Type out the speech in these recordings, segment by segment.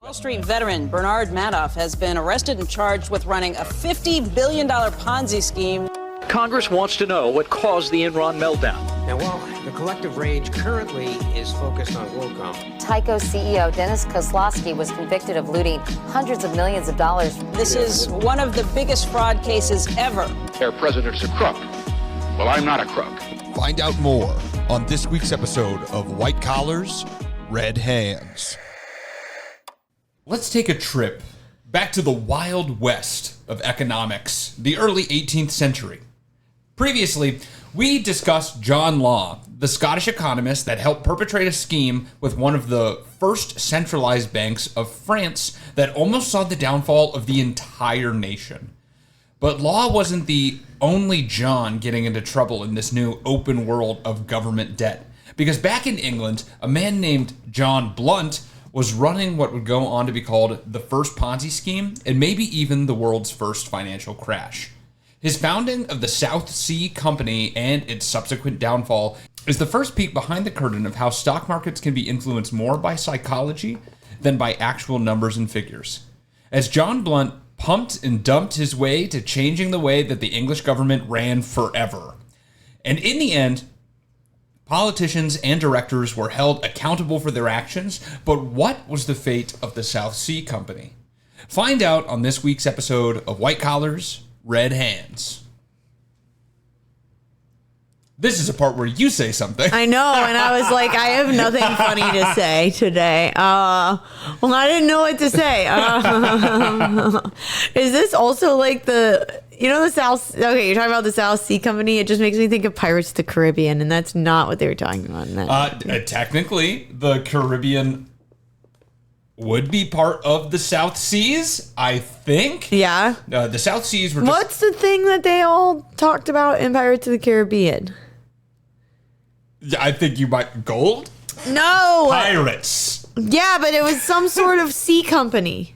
Wall Street veteran Bernard Madoff has been arrested and charged with running a $50 billion Ponzi scheme. Congress wants to know what caused the Enron meltdown. Now, while the collective rage currently is focused on WorldCom, Tyco CEO Dennis Kozlowski was convicted of looting hundreds of millions of dollars. This is one of the biggest fraud cases ever. Their president's a crook. Well, I'm not a crook. Find out more on this week's episode of White Collars, Red Hands. Let's take a trip back to the Wild West of economics, the early 18th century. Previously, we discussed John Law, the Scottish economist that helped perpetrate a scheme with one of the first centralized banks of France that almost saw the downfall of the entire nation. But Law wasn't the only John getting into trouble in this new open world of government debt, because back in England, a man named John Blunt was running what would go on to be called the first Ponzi scheme and maybe even the world's first financial crash. His founding of the South Sea Company and its subsequent downfall is the first peek behind the curtain of how stock markets can be influenced more by psychology than by actual numbers and figures. As John Blunt pumped and dumped his way to changing the way that the English government ran forever. And in the end, politicians and directors were held accountable for their actions, but what was the fate of the South Sea Company? Find out on this week's episode of White Collars, Red Hands. This is a part where you say something. I know, and I was like, I have nothing funny to say today. Well, I didn't know what to say. Is this also like the South? Okay, you're talking about the South Sea Company. It just makes me think of Pirates of the Caribbean, and that's not what they were talking about in that. Technically, the Caribbean would be part of the South Seas, I think. Yeah. The South Seas were What's the thing that they all talked about in Pirates of the Caribbean? I think you might... Gold? No. Pirates. Yeah, but it was some sort of sea company.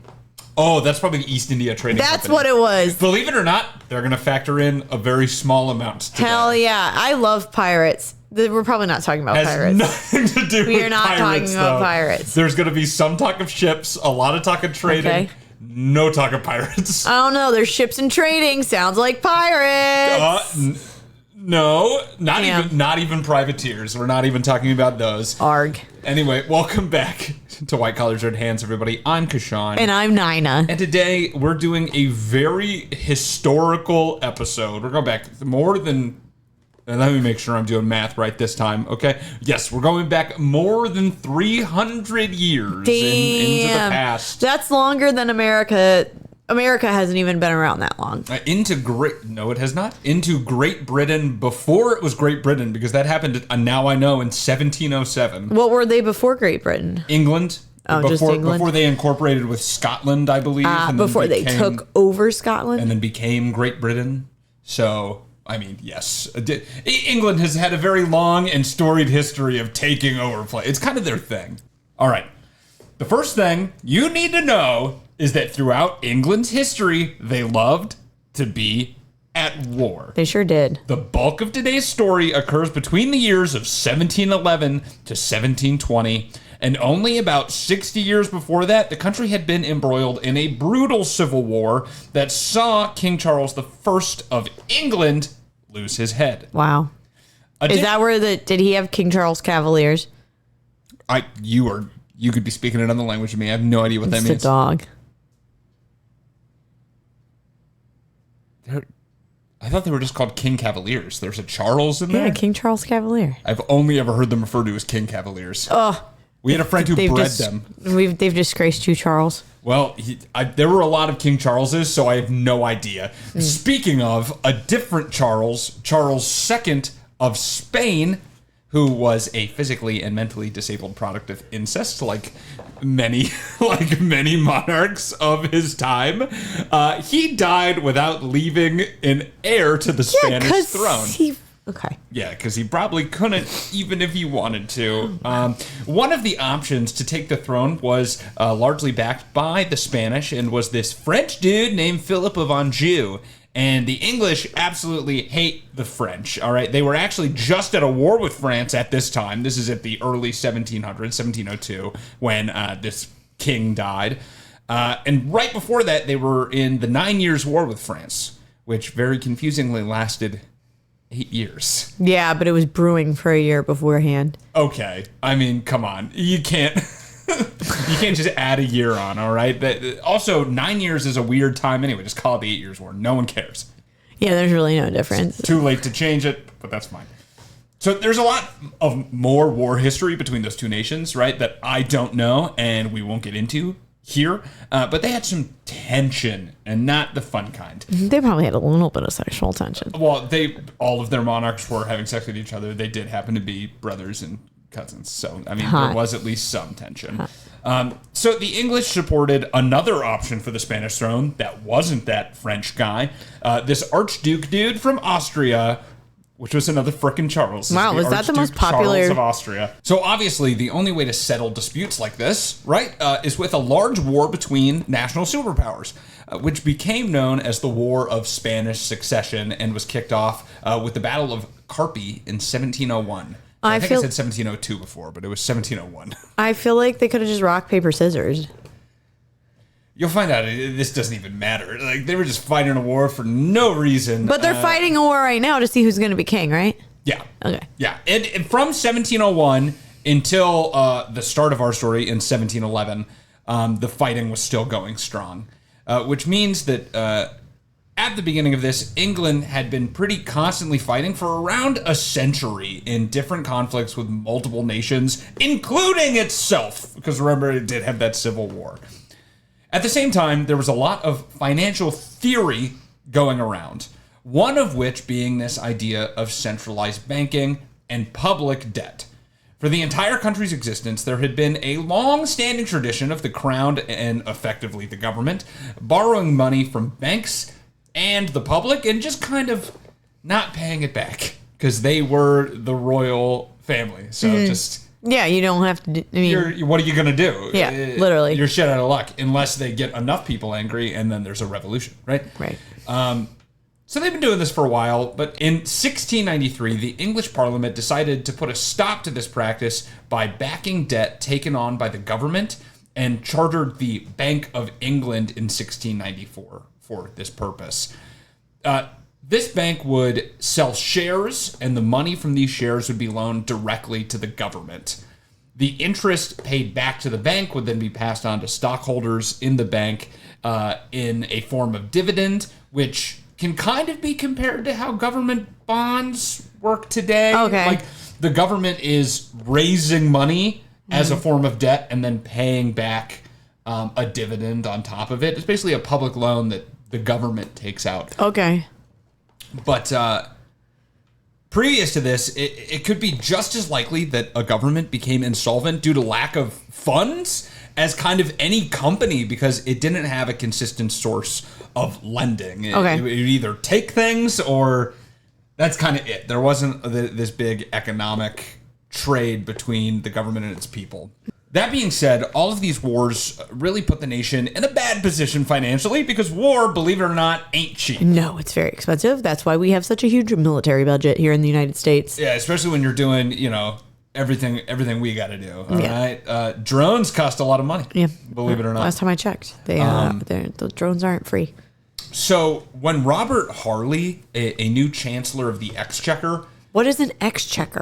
Oh, that's probably the East India Trading That's Company. what it was. Believe it or not, they're going to factor in a very small amount today. Hell yeah. I love pirates. We're probably not talking about pirates. Nothing to do We with are not pirates, talking about though. pirates. There's going to be some talk of ships, a lot of talk of trading, Okay. no talk of pirates. I don't know. There's ships and trading. Sounds like pirates. No, not even privateers. We're not even talking about those. Arg. Anyway, welcome back to White Collars, Red Hands, everybody. I'm Kashan. And I'm Nina. And today we're doing a very historical episode. We're going back more than... And let me make sure I'm doing math right this time, okay? Yes, we're going back more than 300 years into the past. That's longer than America. America hasn't even been around that long. No, it has not. Into Great Britain before it was Great Britain, because that happened, now I know, in 1707. What were they before Great Britain? England. Oh, just England? Before they incorporated with Scotland, I believe. And before they took over Scotland? And then became Great Britain. So... I mean, yes. England has had a very long and storied history of taking over place. It's kind of their thing. All right. The first thing you need to know is that throughout England's history, they loved to be at war. They sure did. The bulk of today's story occurs between the years of 1711 to 1720. And only about 60 years before that, the country had been embroiled in a brutal civil war that saw King Charles I of England lose his head. Wow. Is that where did he have King Charles Cavaliers? You could be speaking another language to me. I have no idea what that means. It's a dog. I thought they were just called King Cavaliers. There's a Charles in there? Yeah, King Charles Cavalier. I've only ever heard them referred to as King Cavaliers. Oh. We had a friend who bred them. They've disgraced you, Charles. Well, there were a lot of King Charleses, so I have no idea. Speaking of a different Charles, Charles II of Spain, who was a physically and mentally disabled product of incest, like many monarchs of his time, he died without leaving an heir to the Spanish throne. Okay. Yeah, because he probably couldn't, even if he wanted to. One of the options to take the throne was largely backed by the Spanish and was this French dude named Philip of Anjou. And the English absolutely hate the French, all right? They were actually just at a war with France at this time. This is at the early 1700s, 1702, when this king died. And right before that, they were in the 9 Years' War with France, which very confusingly lasted 8 years. Yeah, but it was brewing for a year beforehand. Okay. I mean, come on. You can't you can't just add a year on, all right? Also, 9 years is a weird time anyway. Just call it the 8 Years' War. No one cares. Yeah, there's really no difference. It's too late to change it, but that's fine. So there's a lot of more war history between those two nations, right, that I don't know and we won't get into here. But they had some tension, and not the fun kind. They probably had a little bit of sexual tension. Well, all of their monarchs were having sex with each other. They did happen to be brothers and cousins. So, I mean, there was at least some tension. So the English supported another option for the Spanish throne that wasn't that French guy. This Archduke dude from Austria, which was another frickin' Charles. Wow, was that the most popular? Charles of Austria. So obviously, the only way to settle disputes like this, right, is with a large war between national superpowers, which became known as the War of Spanish Succession and was kicked off with the Battle of Carpi in 1701. I think I said 1702 before, but it was 1701. I feel like they could have just rock, paper, scissors. You'll find out this doesn't even matter. Like, they were just fighting a war for no reason. But they're fighting a war right now to see who's going to be king, right? Yeah. Okay. Yeah. And from 1701 until the start of our story in 1711, the fighting was still going strong, which means that at the beginning of this, England had been pretty constantly fighting for around a century in different conflicts with multiple nations, including itself, because remember, it did have that civil war. At the same time, there was a lot of financial theory going around, one of which being this idea of centralized banking and public debt. For the entire country's existence, there had been a long-standing tradition of the crown and effectively the government borrowing money from banks and the public and just kind of not paying it back because they were the royal family. So just... Yeah, you don't have to. What are you going to do? Yeah, literally. You're shit out of luck unless they get enough people angry and then there's a revolution, right? Right. So they've been doing this for a while, but in 1693, the English Parliament decided to put a stop to this practice by backing debt taken on by the government and chartered the Bank of England in 1694 for this purpose. This bank would sell shares, and the money from these shares would be loaned directly to the government. The interest paid back to the bank would then be passed on to stockholders in the bank in a form of dividend, which can kind of be compared to how government bonds work today. Okay. Like, the government is raising money as a form of debt and then paying back a dividend on top of it. It's basically a public loan that the government takes out. Okay. But previous to this, it could be just as likely that a government became insolvent due to lack of funds as kind of any company because it didn't have a consistent source of lending. It would either take things or that's kind of it. There wasn't this big economic trade between the government and its people. That being said, all of these wars really put the nation in a bad position financially because war, believe it or not, ain't cheap. No, it's very expensive. That's why we have such a huge military budget here in the United States. Yeah, especially when you're doing, everything we got to do. All right. Drones cost a lot of money. Yeah. Believe it or not. Last time I checked, the drones aren't free. So when Robert Harley, a new chancellor of the Exchequer. What is an exchequer?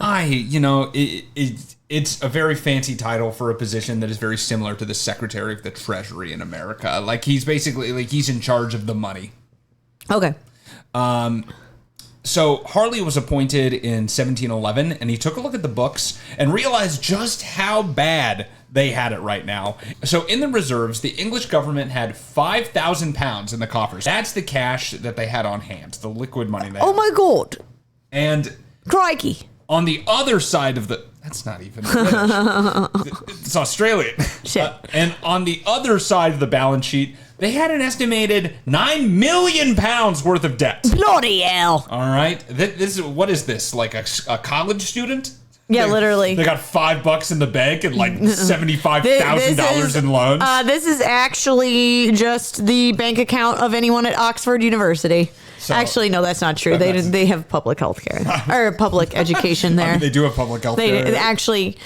It's a very fancy title for a position that is very similar to the Secretary of the Treasury in America. Like, he's basically, he's in charge of the money. Okay. So Harley was appointed in 1711, and he took a look at the books and realized just how bad they had it right now. So in the reserves, the English government had 5,000 pounds in the coffers. That's the cash that they had on hand, the liquid money they had. Oh my God. And... Crikey. On the other side of the... That's not even British. It's Australian. Shit. And on the other side of the balance sheet, they had an estimated £9 million worth of debt. Bloody hell. All right. What is this? Like a college student? Yeah, literally. They got $5 in the bank and like $75,000 in loans. This is actually just the bank account of anyone at Oxford University. So, actually, no, that's not true. They have public health care or public education there. I mean, they do have public health care. Actually,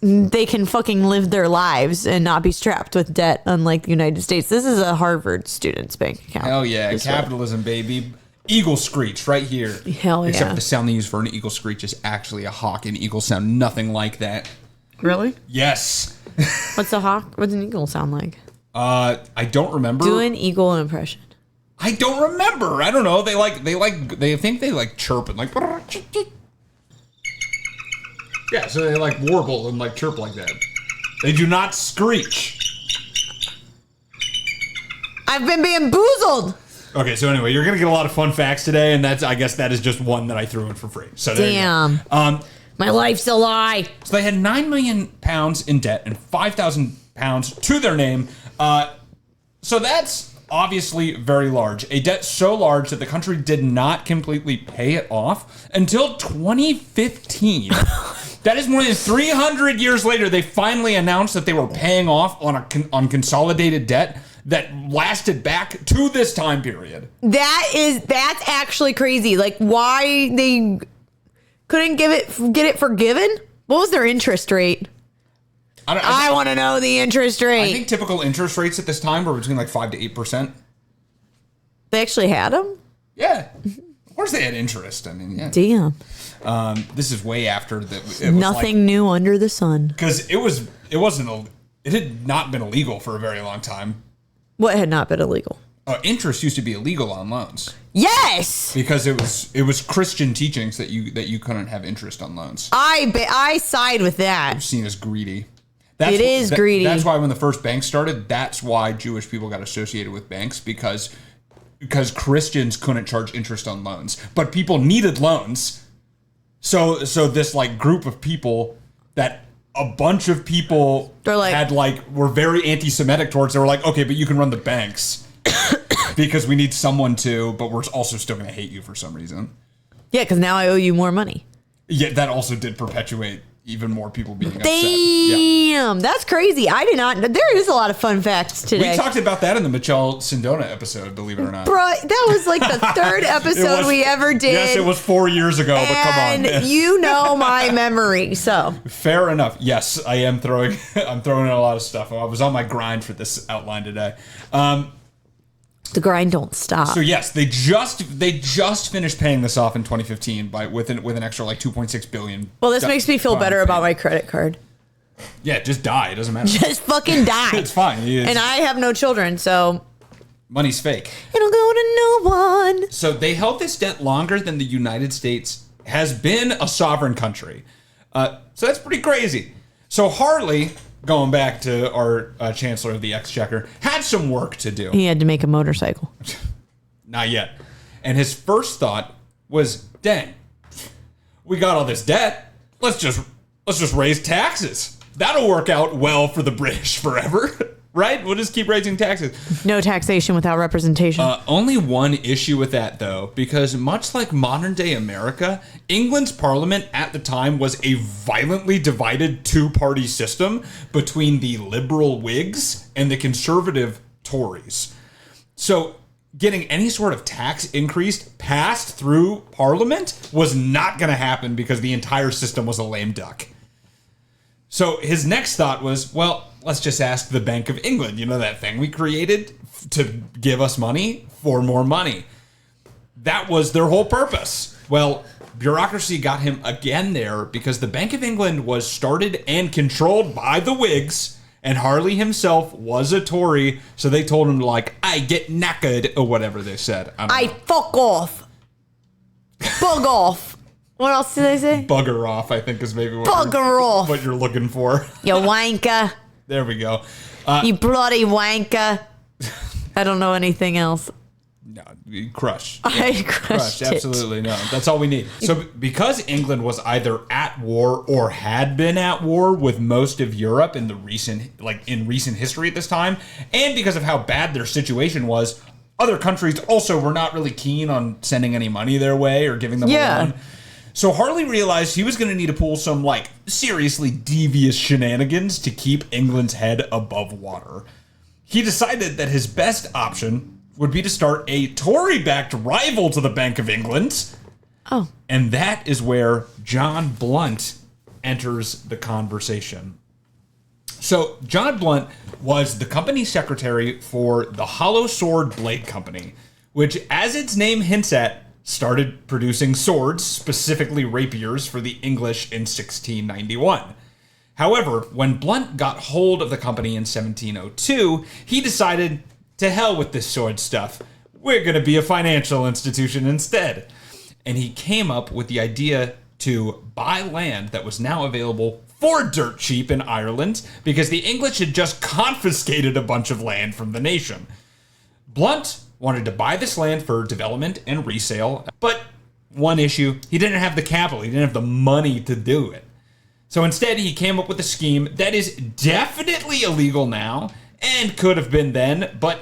they can fucking live their lives and not be strapped with debt, unlike the United States. This is a Harvard student's bank account. Hell yeah, capitalism, baby. Eagle screech right here. Hell yeah. Except the sound they use for an eagle screech is actually a hawk, and eagles sound nothing like that. Really? Yes. What's a hawk? What's an eagle sound like? I don't remember. Do an eagle impression. I don't remember. I don't know. They think they like chirp and like. Yeah, so they like warble and like chirp like that. They do not screech. I've been bamboozled. Okay, so anyway, you're gonna get a lot of fun facts today, and I guess that is just one that I threw in for free. So there damn. You go. My life's a lie. So they had £9 million in debt and £5,000 to their name. So that's obviously very large. A debt so large that the country did not completely pay it off until 2015. That is more than 300 years later. They finally announced that they were paying off on consolidated debt that lasted back to this time period. That's actually crazy. Like, why they couldn't get it forgiven? What was their interest rate? I want to know the interest rate. I think typical interest rates at this time were between like 5 to 8%. They actually had them? Yeah. Of course they had interest. I mean, yeah. Damn. This is way after that. Nothing new under the sun. Because it had not been illegal for a very long time. What had not been illegal? Interest used to be illegal on loans. Yes, because it was Christian teachings that you couldn't have interest on loans. I side with that. You're seen as greedy. It is greedy. That's why when the first bank started, that's why Jewish people got associated with banks because Christians couldn't charge interest on loans, but people needed loans. So this like group of people that a bunch of people were very anti-Semitic towards. They were like, okay, but you can run the banks because we need someone to, but we're also still going to hate you for some reason. Yeah, because now I owe you more money. Yeah, that also did perpetuate even more people being upset. Damn, that's crazy. I did not. There is a lot of fun facts today. We talked about that in the Michelle Sindona episode, believe it or not. Bro, that was like the third episode we ever did. Yes, it was 4 years ago, but come on. And you know my memory, so. Fair enough. Yes, I am throwing in a lot of stuff. I was on my grind for this outline today. The grind don't stop. So yes, they just finished paying this off in 2015 with an extra like 2.6 billion. Well, this makes me feel better about my credit card. Yeah, just die. It doesn't matter. Just fucking die. It's fine. And I have no children, so money's fake. It'll go to no one. So they held this debt longer than the United States has been a sovereign country. So that's pretty crazy. So Harley, going back to our Chancellor of the Exchequer, had some work to do. He had to make a motorcycle. Not yet. And his first thought was, dang, we got all this debt. Let's just raise taxes. That'll work out well for the British forever. Right? We'll just keep raising taxes. No taxation without representation. Only one issue with that, though, because much like modern-day America, England's parliament at the time was a violently divided two-party system between the liberal Whigs and the conservative Tories. So getting any sort of tax increase passed through parliament was not going to happen because the entire system was a lame duck. So his next thought was, well, let's just ask the Bank of England, you know, that thing we created to give us money for more money. That was their whole purpose. Well, bureaucracy got him again there because the Bank of England was started and controlled by the Whigs, and Harley himself was a Tory, so they told him, like, I get knackered, or whatever they said. I fuck off. Bug off. What else did they say? Bugger off, I think, is maybe what you're looking for. You wanker. There we go. You bloody wanker. I don't know anything else. No, crush. I crushed it. Absolutely, no. That's all we need. So because England was either at war or had been at war with most of Europe in recent history at this time, and because of how bad their situation was, other countries also were not really keen on sending any money their way or giving them a loan. So Harley realized he was going to need to pull some, like, seriously devious shenanigans to keep England's head above water. He decided that his best option would be to start a Tory-backed rival to the Bank of England. Oh. And that is where John Blunt enters the conversation. So John Blunt was the company secretary for the Hollow Sword Blade Company, which, as its name hints at, started producing swords, specifically rapiers, for the English in 1691. However, when Blunt got hold of the company in 1702, he decided, to hell with this sword stuff. We're going to be a financial institution instead. And he came up with the idea to buy land that was now available for dirt cheap in Ireland because the English had just confiscated a bunch of land from the nation. Blunt wanted to buy this land for development and resale, but one issue, he didn't have the capital, he didn't have the money to do it. So instead, he came up with a scheme that is definitely illegal now and could have been then, but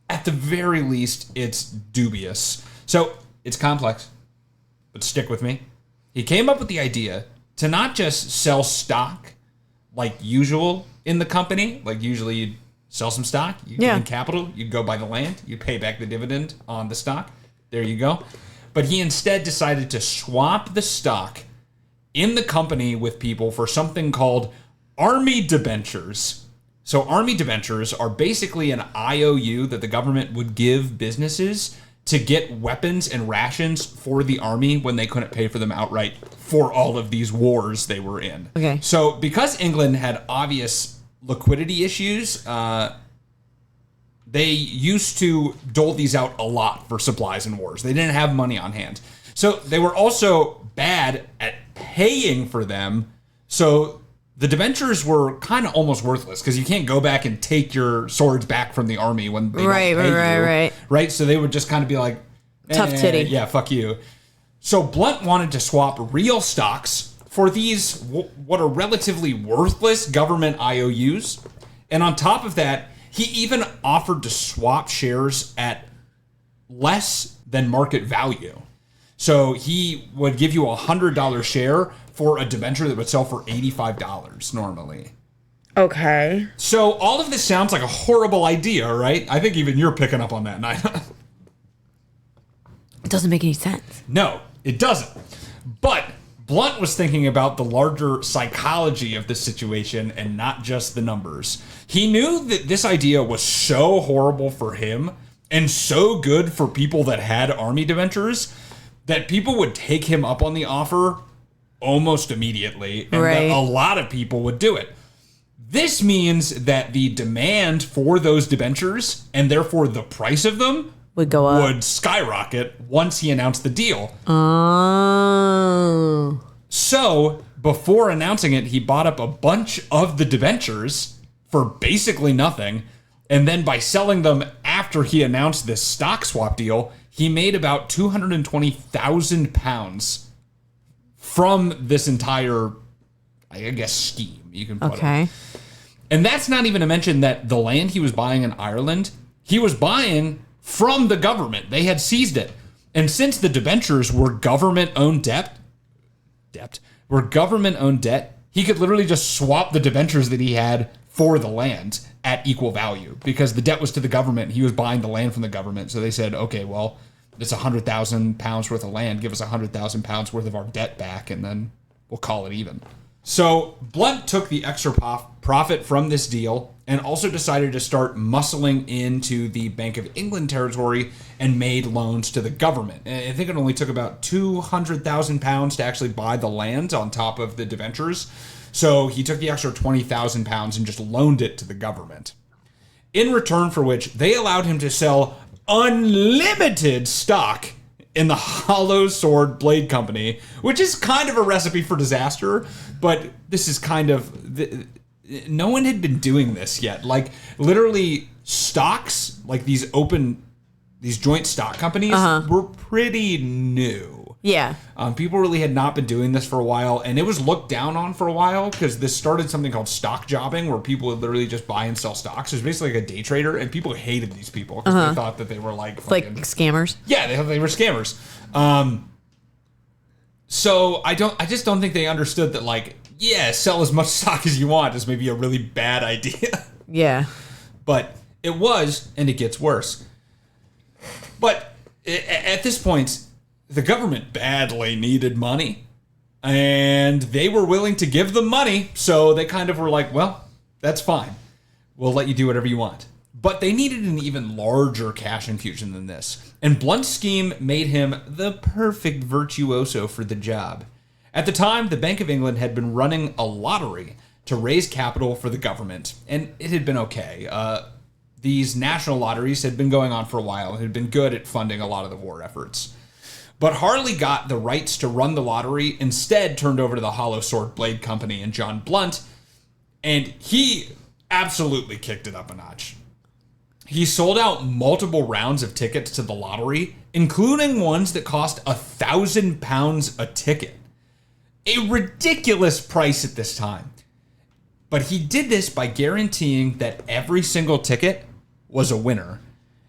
at the very least, it's dubious. So it's complex, but stick with me. He came up with the idea to not just sell stock like usual in the company, like usually you'd sell some stock, you get in capital, you'd go buy the land, you pay back the dividend on the stock. There you go. But he instead decided to swap the stock in the company with people for something called army debentures. So army debentures are basically an IOU that the government would give businesses to get weapons and rations for the army when they couldn't pay for them outright for all of these wars they were in. Okay. So because England had obvious liquidity issues, they used to dole these out a lot for supplies in wars. They didn't have money on hand. So they were also bad at paying for them. So the debentures were kind of almost worthless because you can't go back and take your swords back from the army when they don't pay you. Right. So they would just kind of be like, tough titty. Yeah, fuck you. So Blunt wanted to swap real stocks for these, what are relatively worthless government IOUs. And on top of that, he even offered to swap shares at less than market value. So he would give you a $100 share for a debenture that would sell for $85 normally. Okay. So all of this sounds like a horrible idea, right? I think even you're picking up on that, Nina. It doesn't make any sense. No, it doesn't. But Blunt was thinking about the larger psychology of this situation and not just the numbers. He knew that this idea was so horrible for him and so good for people that had army debentures that people would take him up on the offer almost immediately, and that a lot of people would do it. This means that the demand for those debentures, and therefore the price of them, would go up, would skyrocket once he announced the deal. Oh. So, before announcing it, he bought up a bunch of the debentures for basically nothing, and then by selling them after he announced this stock swap deal, he made about 220,000 pounds from this entire, I guess, scheme, you can put it. And that's not even to mention that the land he was buying in Ireland, he was buying from the government. They had seized it. And since the debentures were government-owned debt, he could literally just swap the debentures that he had for the land at equal value because the debt was to the government. He was buying the land from the government. So they said, okay, well, it's 100,000 pounds worth of land. Give us 100,000 pounds worth of our debt back, and then we'll call it even. So Blunt took the extra profit from this deal and also decided to start muscling into the Bank of England territory and made loans to the government. And I think it only took about 200,000 pounds to actually buy the land on top of the debentures. So he took the extra 20,000 pounds and just loaned it to the government. In return for which, they allowed him to sell unlimited stock in the Hollow Sword Blade Company, which is kind of a recipe for disaster, but this is kind of... no one had been doing this yet. Like, literally, stocks, like these joint stock companies, were pretty new. Yeah. People really had not been doing this for a while, and it was looked down on for a while because this started something called stock jobbing, where people would literally just buy and sell stocks. It was basically like a day trader, and people hated these people because they thought that they were like scammers. Yeah, they thought they were scammers. So I just don't think they understood that, like, yeah, sell as much stock as you want is maybe a really bad idea. Yeah. But it was, and it gets worse. But at this point, the government badly needed money. And they were willing to give them money, so they kind of were like, well, that's fine. We'll let you do whatever you want. But they needed an even larger cash infusion than this. And Blunt's scheme made him the perfect virtuoso for the job. At the time, the Bank of England had been running a lottery to raise capital for the government, and it had been okay. These national lotteries had been going on for a while and had been good at funding a lot of the war efforts. But Harley got the rights to run the lottery, instead turned over to the Hollow Sword Blade Company and John Blunt, and he absolutely kicked it up a notch. He sold out multiple rounds of tickets to the lottery, including ones that cost £1,000 a ticket. A ridiculous price at this time. But he did this by guaranteeing that every single ticket was a winner.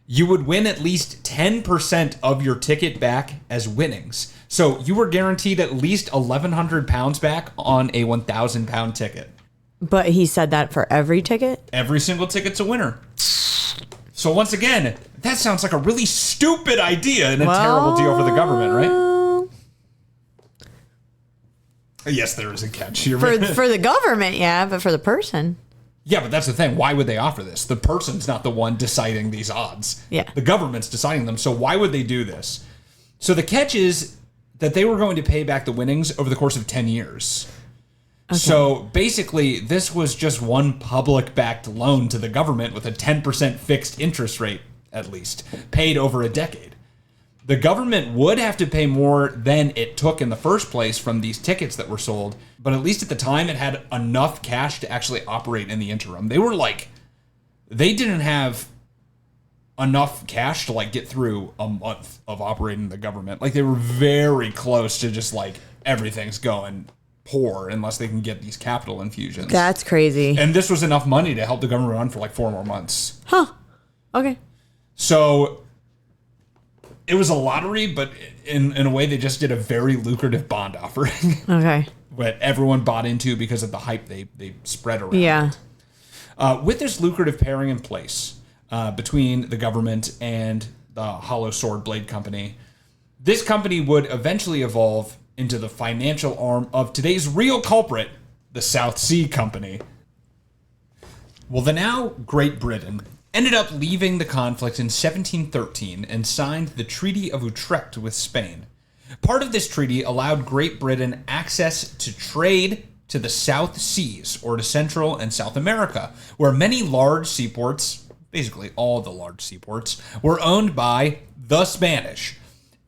You would win at least 10% of your ticket back as winnings. So you were guaranteed at least £1,100 back on a £1,000 ticket. But he said that for every ticket? Every single ticket's a winner. So once again, that sounds like a really stupid idea and a terrible deal for the government, right? Yes, there is a catch here. For the government, yeah, but for the person. Yeah, but that's the thing. Why would they offer this? The person's not the one deciding these odds. Yeah. The government's deciding them. So why would they do this? So the catch is that they were going to pay back the winnings over the course of 10 years. Okay. So basically, this was just one public-backed loan to the government with a 10% fixed interest rate, at least, paid over a decade. The government would have to pay more than it took in the first place from these tickets that were sold, but at least at the time, it had enough cash to actually operate in the interim. They didn't have enough cash to get through a month of operating the government. They were very close to just everything's going poor unless they can get these capital infusions. That's crazy. And this was enough money to help the government run for 4 more months. Huh. Okay. So it was a lottery, but in a way they just did a very lucrative bond offering. Okay. That everyone bought into because of the hype they spread around. Yeah. With this lucrative pairing in place between the government and the Hollow Sword Blade Company, this company would eventually evolve into the financial arm of today's real culprit, the South Sea Company. Well, the now Great Britain ended up leaving the conflict in 1713 and signed the Treaty of Utrecht with Spain. Part of this treaty allowed Great Britain access to trade to the South Seas, or to Central and South America, where many large seaports, basically all the large seaports, were owned by the Spanish.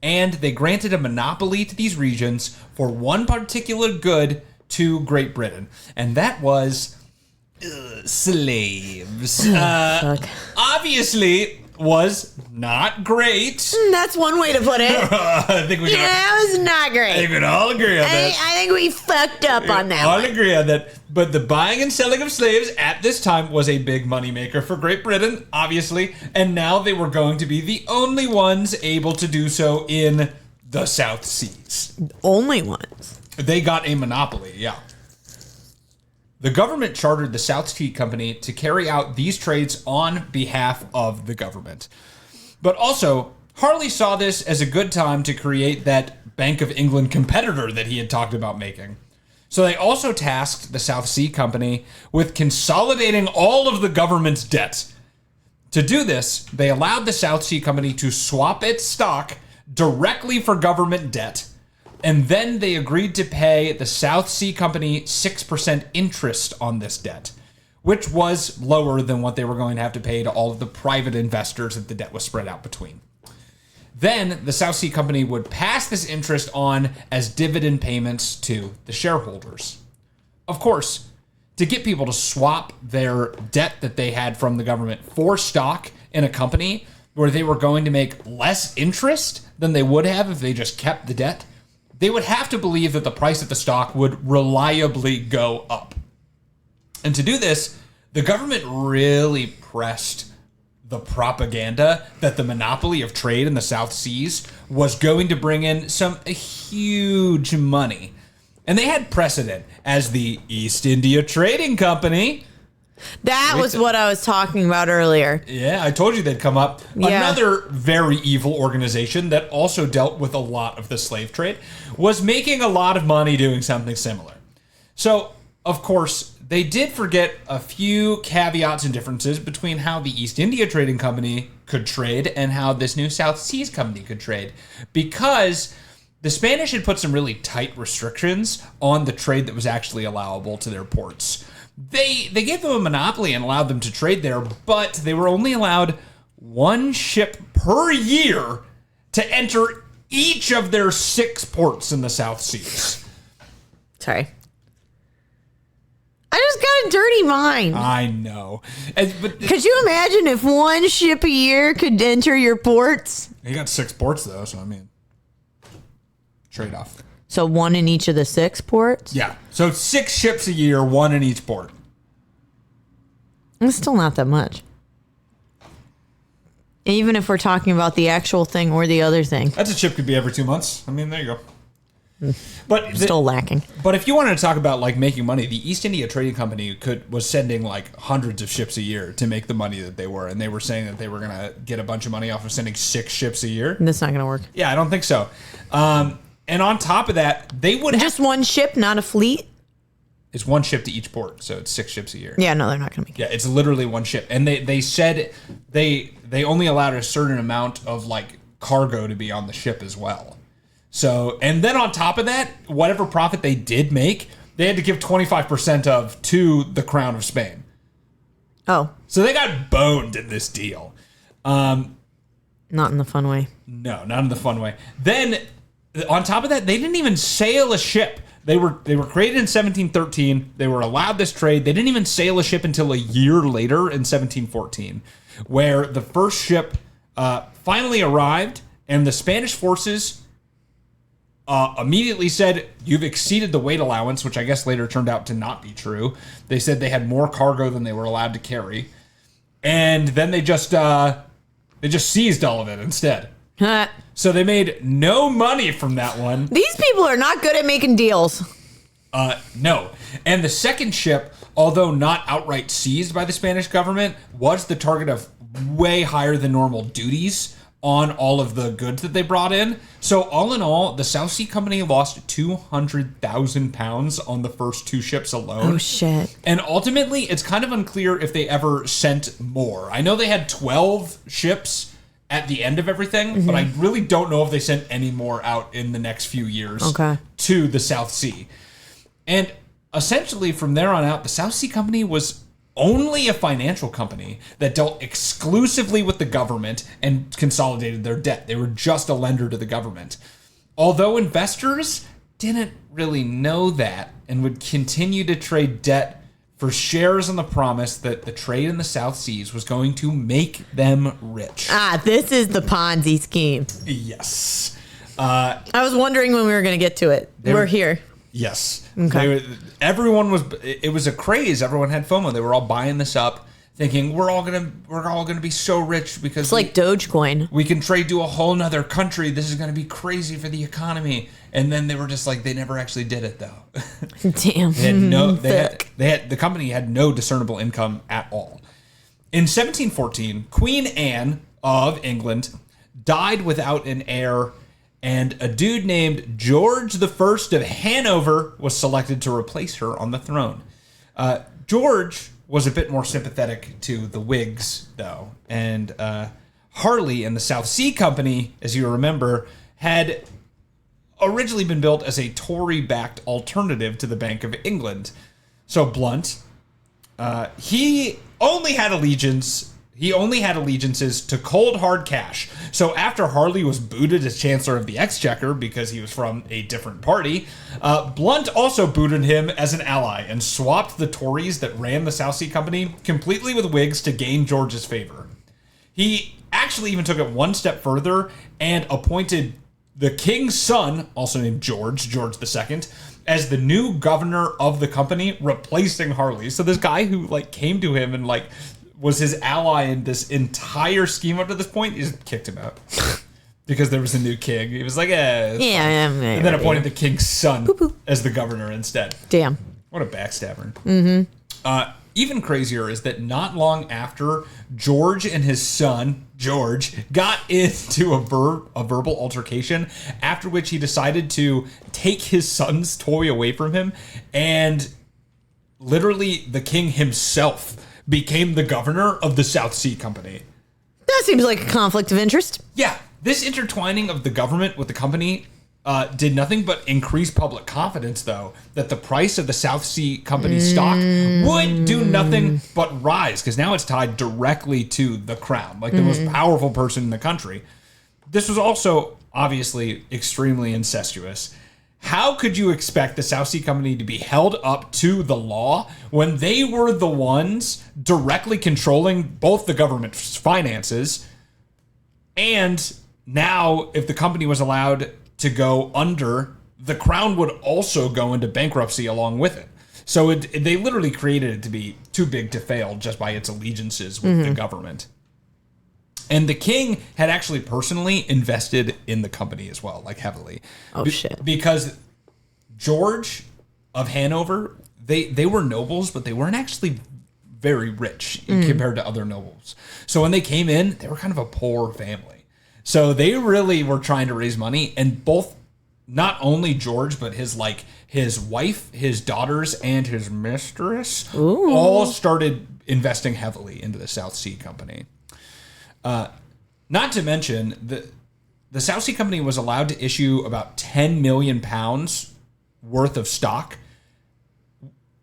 And they granted a monopoly to these regions for one particular good to Great Britain, and that was slaves. Obviously was not great. That's one way to put it. I think we can it was not great. I think we can all agree on that. I think we fucked up on that all one. agree on that. But the buying and selling of slaves at this time was a big moneymaker for Great Britain, obviously, and now they were going to be the only ones able to do so in the South Seas. Only ones. They got a monopoly, yeah. The government chartered the South Sea Company to carry out these trades on behalf of the government. But also, Harley saw this as a good time to create that Bank of England competitor that he had talked about making. So they also tasked the South Sea Company with consolidating all of the government's debt. To do this, they allowed the South Sea Company to swap its stock directly for government debt, and then they agreed to pay the South Sea Company 6% interest on this debt, which was lower than what they were going to have to pay to all of the private investors that the debt was spread out between. Then the South Sea Company would pass this interest on as dividend payments to the shareholders. Of course, to get people to swap their debt that they had from the government for stock in a company where they were going to make less interest than they would have if they just kept the debt, they would have to believe that the price of the stock would reliably go up. And to do this, the government really pressed the propaganda that the monopoly of trade in the South Seas was going to bring in some huge money. And they had precedent as the East India Trading Company. That was what I was talking about earlier. Yeah, I told you they'd come up. Yeah. Another very evil organization that also dealt with a lot of the slave trade was making a lot of money doing something similar. So, of course, they did forget a few caveats and differences between how the East India Trading Company could trade and how this new South Seas Company could trade. Because the Spanish had put some really tight restrictions on the trade that was actually allowable to their ports. They gave them a monopoly and allowed them to trade there, but they were only allowed one ship per year to enter each of their 6 ports in the South Seas. Sorry. I just got a dirty mind. I know. But Could you imagine if one ship a year could enter your ports? you got 6 ports, though, so I mean, trade-off. So one in each of the 6 ports? Yeah, so 6 ships a year, 1 in each port. It's still not that much. Even if we're talking about the actual thing or the other thing. That's a ship could be every 2 months. I mean, there you go. But Still lacking. But if you wanted to talk about like making money, the East India Trading Company was sending like hundreds of ships a year to make the money that they were, and they were saying that they were going to get a bunch of money off of sending 6 ships a year. That's not going to work. Yeah, I don't think so. And on top of that, they would have, Just one ship, not a fleet? it's 1 ship to each port, so it's 6 ships a year. Yeah, no, they're not going to make it. Yeah, it's literally 1 ship, and they said they only allowed a certain amount of like cargo to be on the ship as well. So, and then on top of that, whatever profit they did make, they had to give 25% of to the Crown of Spain. Oh, So they got boned in this deal. not in the fun way. No, not in the fun way. Then, on top of that, they didn't even sail a ship. They were created in 1713. They were allowed this trade. They didn't even sail a ship until a year later in 1714, where the first ship finally arrived, and the Spanish forces immediately said, "You've exceeded the weight allowance," which I guess later turned out to not be true. They said they had more cargo than they were allowed to carry, and then they just seized all of it instead. So they made no money from that one. These people are not good at making deals. No. And the second ship, although not outright seized by the Spanish government, was the target of way higher than normal duties on all of the goods that they brought in. So all in all, the South Sea Company lost 200,000 pounds on the first 2 ships alone. Oh, shit. And ultimately, it's kind of unclear if they ever sent more. I know they had 12 ships at the end of everything, but I really don't know if they sent any more out in the next few years to the South Sea. And essentially, from there on out, the South Sea Company was only a financial company that dealt exclusively with the government and consolidated their debt. They were just a lender to the government. Although investors didn't really know that and would continue to trade debt for shares on the promise that the trade in the South Seas was going to make them rich. This is the Ponzi scheme. Yes. I was wondering when we were going to get to it. We're here. Yes. Okay. It was a craze. Everyone had FOMO. They were all buying this up, thinking we're all gonna be so rich because It's like Dogecoin. we can trade to a whole nother country. This is gonna be crazy for the economy. And then they were just like, they never actually did it though. Damn. The company had no discernible income at all. In 1714, Queen Anne of England died without an heir, and a dude named George I of Hanover was selected to replace her on the throne. George was a bit more sympathetic to the Whigs, though, and Harley and the South Sea Company, as you remember, had originally been built as a Tory-backed alternative to the Bank of England. So Blunt, he only had allegiances to cold hard cash. So after Harley was booted as Chancellor of the Exchequer because he was from a different party, Blunt also booted him as an ally and swapped the Tories that ran the South Sea Company completely with Whigs to gain George's favor. He actually even took it one step further and appointed the king's son, also named George II, as the new governor of the company, replacing Harley. So this guy who came to him and was his ally in this entire scheme up to this point, he just kicked him out. Because there was a new king. He was like, and then appointed the king's son as the governor instead. Damn. What a backstabber. Mm-hmm. even crazier is that not long after George and his son, George, got into a verbal altercation, after which he decided to take his son's toy away from him, and literally the king himself became the governor of the South Sea Company. That seems like a conflict of interest. Yeah, this intertwining of the government with the company did nothing but increase public confidence, though, that the price of the South Sea Company stock would do nothing but rise, because now it's tied directly to the crown, like the most powerful person in the country. This was also obviously extremely incestuous. How could you expect the South Sea Company to be held up to the law when they were the ones directly controlling both the government's finances, and now if the company was allowed to go under, the crown would also go into bankruptcy along with it. So they literally created it to be too big to fail just by its allegiances with the government. And the king had actually personally invested in the company as well, like heavily. Oh, shit. Because George of Hanover, they were nobles, but they weren't actually very rich compared to other nobles. So when they came in, they were kind of a poor family. So they really were trying to raise money, and both, not only George, but his wife, his daughters, and his mistress all started investing heavily into the South Sea Company. Not to mention, the South Sea Company was allowed to issue about 10 million pounds worth of stock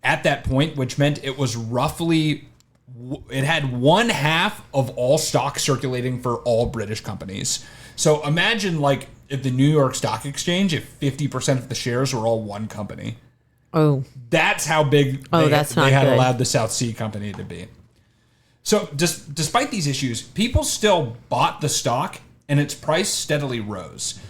at that point, which meant it was roughly, it had 1/2 of all stock circulating for all British companies. So imagine, like, at the New York Stock Exchange, if 50% of the shares were all one company. Oh. That's how big they had good. allowed the South Sea Company to be. So despite these issues, people still bought the stock, and its price steadily rose.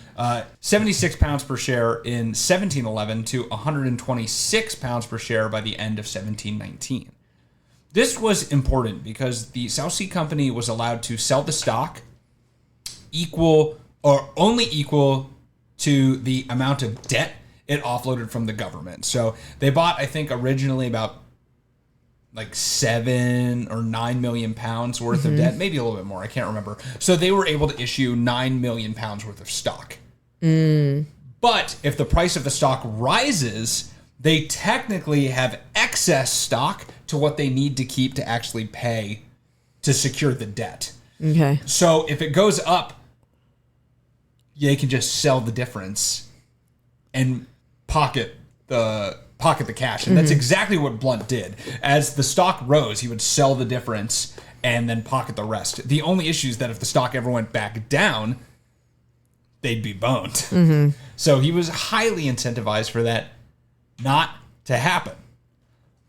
76 pounds per share in 1711 to 126 pounds per share by the end of 1719. This was important because the South Sea Company was allowed to sell the stock only equal to the amount of debt it offloaded from the government. So they bought, I think, originally about like 7 or 9 million pounds worth of debt, maybe a little bit more, I can't remember. So they were able to issue 9 million pounds worth of stock. But if the price of the stock rises, they technically have excess stock to what they need to keep to actually pay to secure the debt. Okay. So if it goes up, they can just sell the difference and pocket the cash. And that's exactly what Blunt did. As the stock rose, he would sell the difference and then pocket the rest. The only issue is that if the stock ever went back down, they'd be boned. So he was highly incentivized for that not to happen.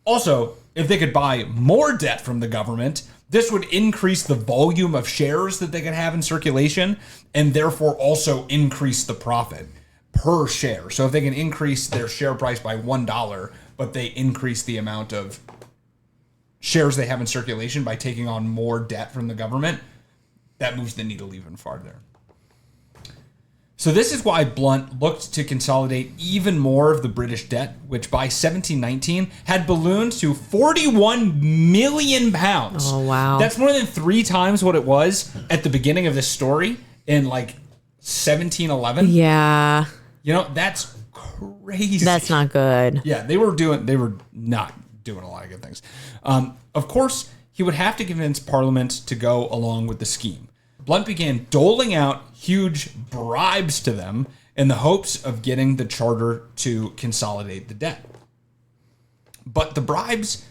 Also, if they could buy more debt from the government, this would increase the volume of shares that they could have in circulation, and therefore also increase the profit per share. So if they can increase their share price by $1, but they increase the amount of shares they have in circulation by taking on more debt from the government, that moves the needle even farther. So this is why Blunt looked to consolidate even more of the British debt, which by 1719 had ballooned to 41 million pounds. Oh, wow. That's more than 3 times what it was at the beginning of this story in like 1711. Yeah. You know, that's crazy. That's not good. Yeah, they were not doing a lot of good things. Of course, he would have to convince Parliament to go along with the scheme. Blunt began doling out huge bribes to them in the hopes of getting the charter to consolidate the debt. But the bribes,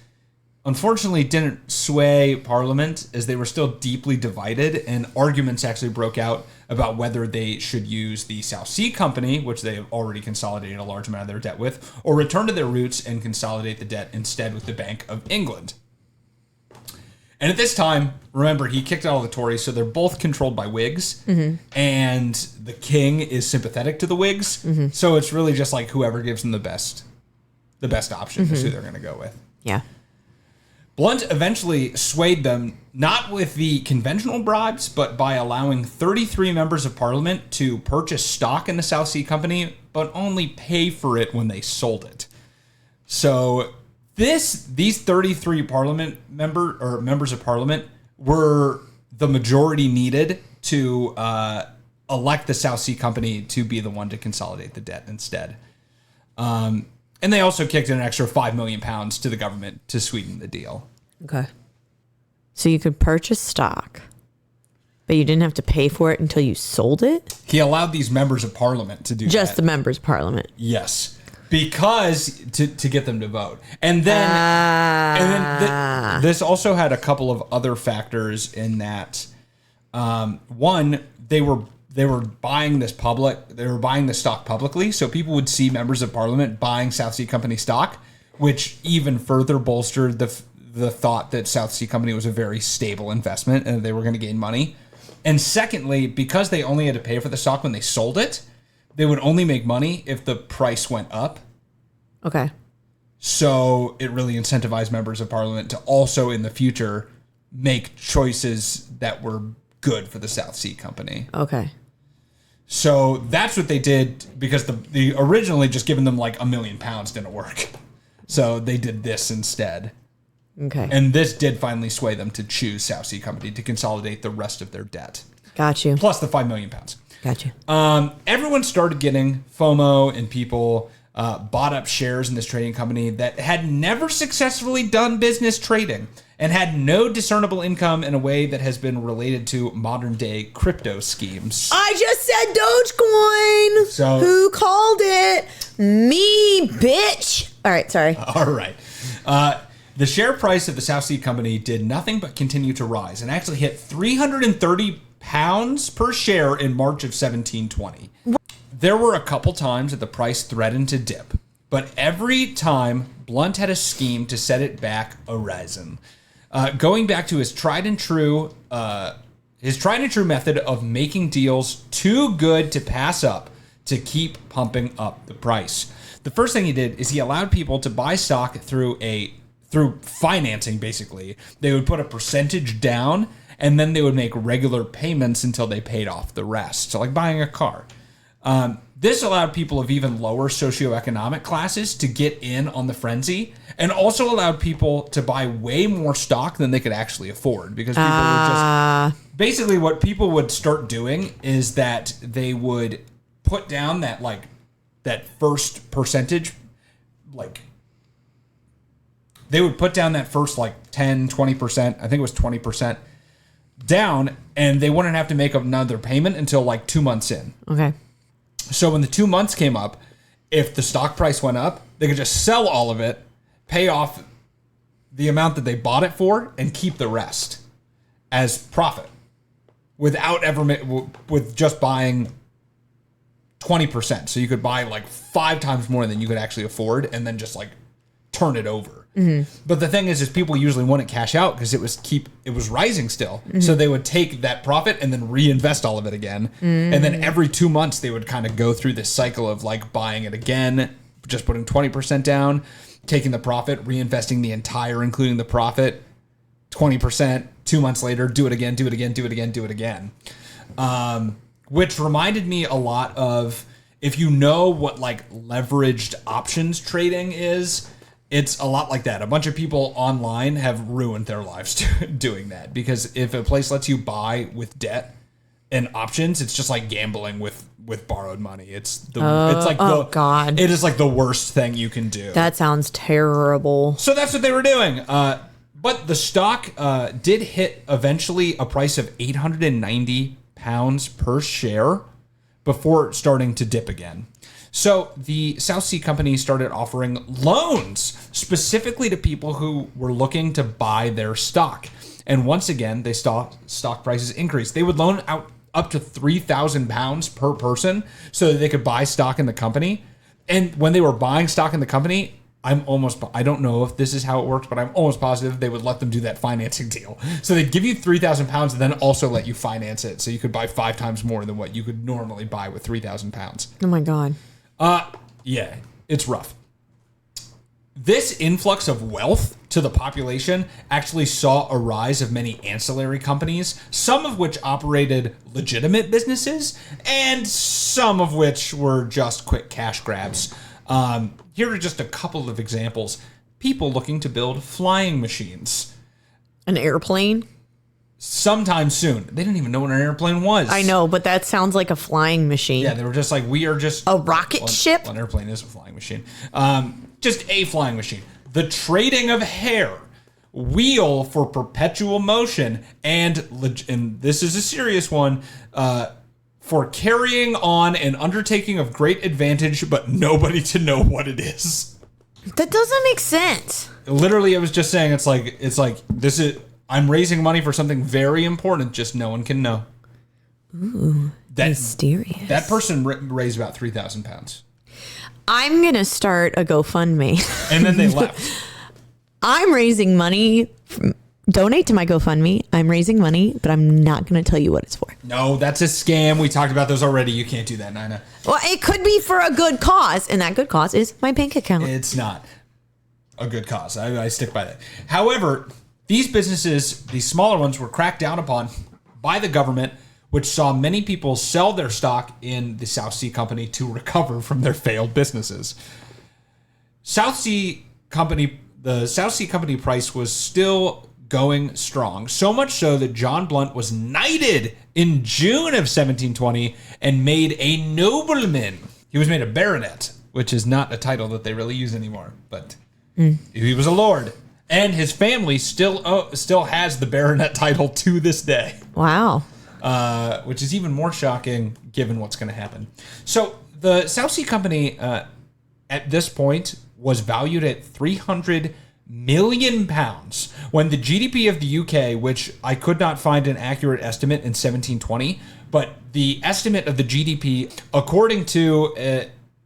unfortunately, didn't sway Parliament, as they were still deeply divided, and arguments actually broke out about whether they should use the South Sea Company, which they have already consolidated a large amount of their debt with, or return to their roots and consolidate the debt instead with the Bank of England. And at this time, remember, he kicked out all the Tories, so they're both controlled by Whigs, and the king is sympathetic to the Whigs, so it's really just like whoever gives them the best option is who they're going to go with. Yeah. Blunt eventually swayed them, not with the conventional bribes, but by allowing 33 members of Parliament to purchase stock in the South Sea Company, but only pay for it when they sold it. So These 33 members of parliament were the majority needed to elect the South Sea Company to be the one to consolidate the debt instead. And they also kicked in an extra £5 million to the government to sweeten the deal. Okay. So you could purchase stock, but you didn't have to pay for it until you sold it? He allowed these members of parliament to do Just that. the members of parliament. Yes. Because to get them to vote. And then this also had a couple of other factors in that one, they were buying the stock publicly, so people would see members of parliament buying South Sea Company stock, which even further bolstered the thought that South Sea Company was a very stable investment and they were going to gain money. And secondly, because they only had to pay for the stock when they sold it, they would only make money if the price went up. Okay. So it really incentivized members of parliament to also in the future make choices that were good for the South Sea Company. Okay. So that's what they did, because the originally just giving them like £1 million didn't work. So they did this instead. Okay. And this did finally sway them to choose South Sea Company to consolidate the rest of their debt. Got you. Plus the £5 million. Got you. Everyone started getting FOMO, and people bought up shares in this trading company that had never successfully done business trading and had no discernible income in a way that has been related to modern day crypto schemes. I just said Dogecoin. So- who called it? Me, bitch. All right, sorry. All right. The share price of the South Sea Company did nothing but continue to rise and actually hit £330 per share in March of 1720. There were a couple times that the price threatened to dip, but every time Blunt had a scheme to set it back a rising. Going back to his tried and true method of making deals too good to pass up to keep pumping up the price. The first thing he did is he allowed people to buy stock through financing, basically. They would put a percentage down, and then they would make regular payments until they paid off the rest. So like buying a car. This allowed people of even lower socioeconomic classes to get in on the frenzy, and also allowed people to buy way more stock than they could actually afford, because people would just... Basically, what people would start doing is that they would put down that first percentage, they would put down that first 10, 20%, I think it was 20% down, and they wouldn't have to make another payment until 2 months in. Okay. So when the 2 months came up, if the stock price went up, they could just sell all of it, pay off the amount that they bought it for, and keep the rest as profit without with just buying 20%. So you could buy 5 times more than you could actually afford, and then just turn it over. Mm-hmm. But the thing is people usually wouldn't cash out because it was rising still. Mm-hmm. So they would take that profit and then reinvest all of it again. Mm-hmm. And then every 2 months they would kind of go through this cycle of buying it again, just putting 20% down, taking the profit, reinvesting the entire, including the profit, 20%, 2 months later, do it again, do it again, do it again, do it again. Which reminded me a lot of, if you know what leveraged options trading is, it's a lot like that. A bunch of people online have ruined their lives doing that, because if a place lets you buy with debt and options, it's just like gambling with borrowed money. It is the worst thing you can do. That sounds terrible. So that's what they were doing. But the stock did hit eventually a price of £890 per share before starting to dip again. So the South Sea Company started offering loans specifically to people who were looking to buy their stock. And once again, they saw stock prices increase. They would loan out up to £3,000 per person so that they could buy stock in the company. And when they were buying stock in the company, I don't know if this is how it works, but I'm almost positive they would let them do that financing deal. So they'd give you £3,000 and then also let you finance it. So you could buy 5 times more than what you could normally buy with £3,000. Oh my God. Yeah, it's rough. This influx of wealth to the population actually saw a rise of many ancillary companies, some of which operated legitimate businesses, and some of which were just quick cash grabs. Here are just a couple of examples. people looking to build flying machines. An airplane? Sometime soon. They didn't even know what an airplane was. I know, but that sounds like a flying machine. Yeah, they were just like, we are just... A rocket ship? Well, an airplane is a flying machine. Just a flying machine. The trading of hair, wheel for perpetual motion, and this is a serious one, for carrying on an undertaking of great advantage, but nobody to know what it is. That doesn't make sense. Literally, it was just saying, it's like this is... I'm raising money for something very important, just no one can know. Ooh, mysterious. That person raised about 3,000 pounds. I'm going to start a GoFundMe. And then they left. I'm raising money. Donate to my GoFundMe. I'm raising money, but I'm not going to tell you what it's for. No, that's a scam. We talked about those already. You can't do that, Nina. Well, it could be for a good cause, and that good cause is my bank account. It's not a good cause. I stick by that. However... These businesses, these smaller ones, were cracked down upon by the government, which saw many people sell their stock in the South Sea Company to recover from their failed businesses. The South Sea Company price was still going strong, so much so that John Blunt was knighted in June of 1720 and made a nobleman. He was made a baronet, which is not a title that they really use anymore, but he was a lord. And his family still has the baronet title to this day. Wow. Which is even more shocking given what's going to happen. So the South Sea Company at this point was valued at £300 million when the GDP of the UK, which I could not find an accurate estimate in 1720, but the estimate of the GDP, according to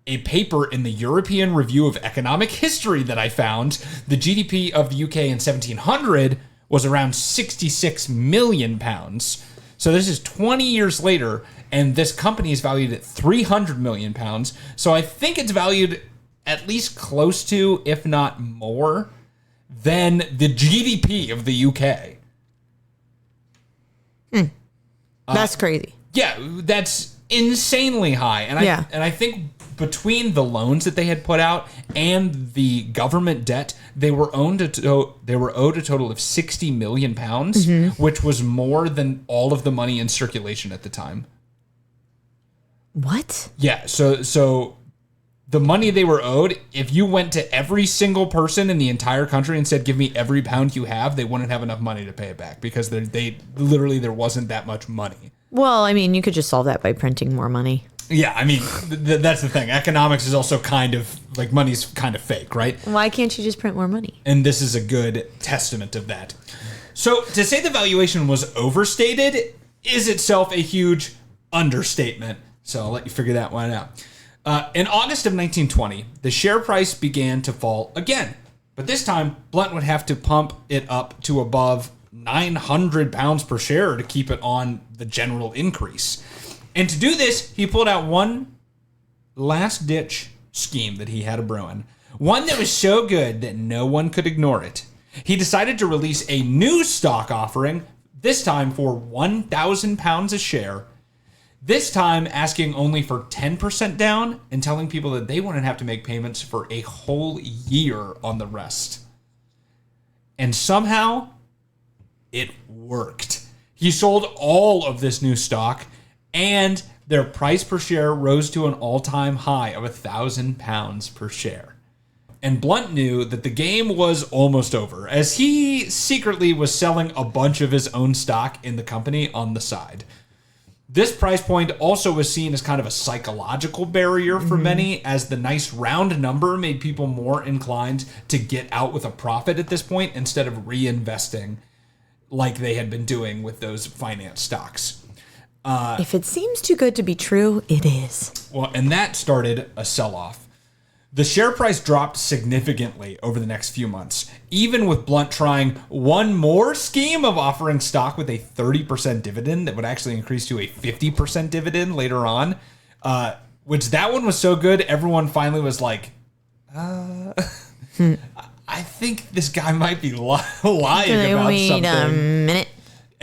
a paper in the European Review of Economic History that I found, the GDP of the UK in 1700 was around £66 million. So this is 20 years later, and this company is valued at £300 million. So I think it's valued at least close to, if not more, than the GDP of the UK. That's crazy. Yeah, that's insanely high. And I think between the loans that they had put out and the government debt, they were owed a total of £60 million, which was more than all of the money in circulation at the time. What? Yeah, so the money they were owed, if you went to every single person in the entire country and said, give me every pound you have, they wouldn't have enough money to pay it back because there wasn't that much money. Well, I mean, you could just solve that by printing more money. Yeah, I mean, that's the thing. Economics is also kind of, like, money's kind of fake, right? Why can't you just print more money? And this is a good testament of that. So, to say the valuation was overstated is itself a huge understatement. So, I'll let you figure that one out. In August of 1920, the share price began to fall again. But this time, Blunt would have to pump it up to above £900 per share to keep it on the general increase. And to do this, he pulled out one last-ditch scheme that he had a brewing. One that was so good that no one could ignore it. He decided to release a new stock offering, this time for £1,000 a share. This time asking only for 10% down and telling people that they wouldn't have to make payments for a whole year on the rest. And somehow, it worked. He sold all of this new stock, and their price per share rose to an all-time high of £1,000 per share. And Blunt knew that the game was almost over, as he secretly was selling a bunch of his own stock in the company on the side. This price point also was seen as kind of a psychological barrier for many, as the nice round number made people more inclined to get out with a profit at this point instead of reinvesting like they had been doing with those finance stocks. If it seems too good to be true, it is. Well, and that started a sell-off. The share price dropped significantly over the next few months, even with Blunt trying one more scheme of offering stock with a 30% dividend that would actually increase to a 50% dividend later on, which that one was so good, everyone finally was like, I think this guy might be lying about something. Wait a minute.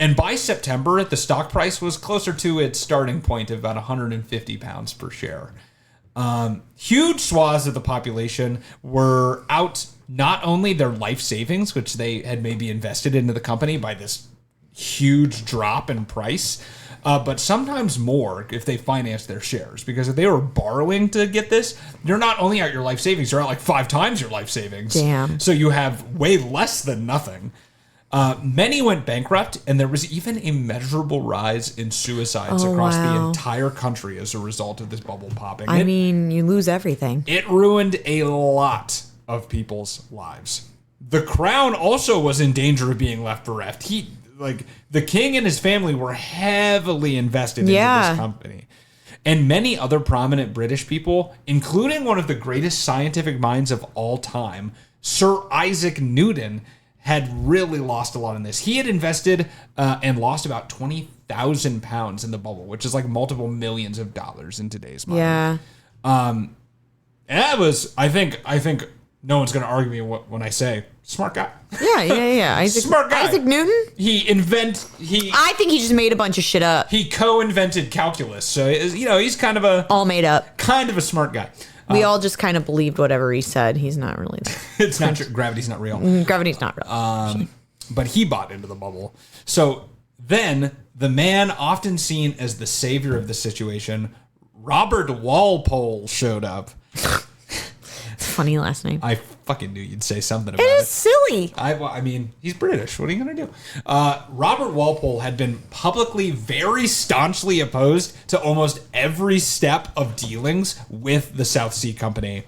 And by September, the stock price was closer to its starting point of about £150 per share. Huge swaths of the population were out not only their life savings, which they had maybe invested into the company by this huge drop in price, but sometimes more if they finance their shares. Because if they were borrowing to get this, you're not only at your life savings, you're at like 5 times your life savings. Damn. So you have way less than nothing. Many went bankrupt, and there was even a measurable rise in suicides across the entire country as a result of this bubble popping. I mean, you lose everything. It ruined a lot of people's lives. The crown also was in danger of being left bereft. The king and his family were heavily invested into this company. And many other prominent British people, including one of the greatest scientific minds of all time, Sir Isaac Newton, had really lost a lot in this. He had invested and lost about £20,000 in the bubble, which is like multiple millions of dollars in today's money. Yeah. And that was, I think no one's going to argue me when I say smart guy. Yeah. Smart guy. Isaac Newton? I think he just made a bunch of shit up. He co-invented calculus. So, he's kind of all made up. Kind of a smart guy. We all just kind of believed whatever he said. He's not really. It's not true. Gravity's not real. Gravity's not real. But he bought into the bubble. So then the man often seen as the savior of the situation, Robert Walpole, showed up. It's a funny last name. I fucking knew you'd say something about it. It is silly. I mean, he's British. What are you going to do? Robert Walpole had been publicly very staunchly opposed to almost every step of dealings with the South Sea Company.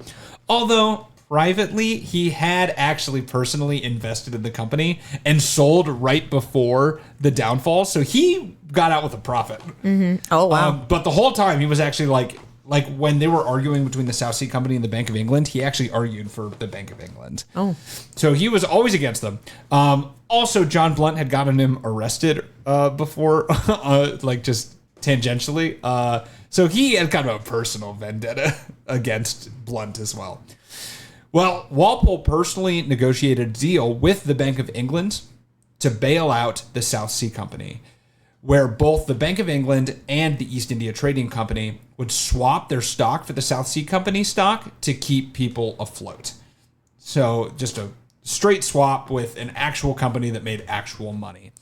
Although, privately, he had actually personally invested in the company and sold right before the downfall. So he got out with a profit. Mm-hmm. Oh, wow. But the whole time, he was actually like when they were arguing between the South Sea Company and the Bank of England, he actually argued for the Bank of England. Oh. So he was always against them. Also, John Blunt had gotten him arrested before, just tangentially. So he had kind of a personal vendetta against Blunt as well. Well, Walpole personally negotiated a deal with the Bank of England to bail out the South Sea Company, where both the Bank of England and the East India Trading Company would swap their stock for the South Sea Company stock to keep people afloat. So just a straight swap with an actual company that made actual money.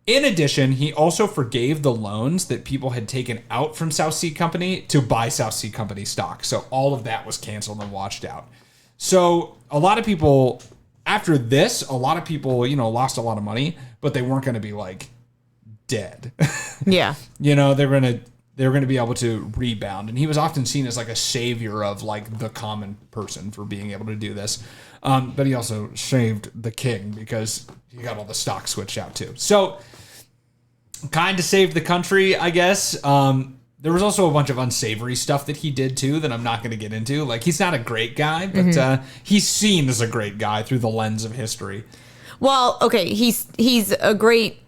In addition, he also forgave the loans that people had taken out from South Sea Company to buy South Sea Company stock. So all of that was canceled and washed out. So a lot of people, after this, lost a lot of money, but they weren't going to be dead. Yeah. They're going to be able to rebound. And he was often seen as a savior of the common person for being able to do this. But he also saved the king because he got all the stock switched out too. So kind of saved the country, I guess. There was also a bunch of unsavory stuff that he did too that I'm not going to get into. He's not a great guy, but he's seen as a great guy through the lens of history. Well, okay, he's a great.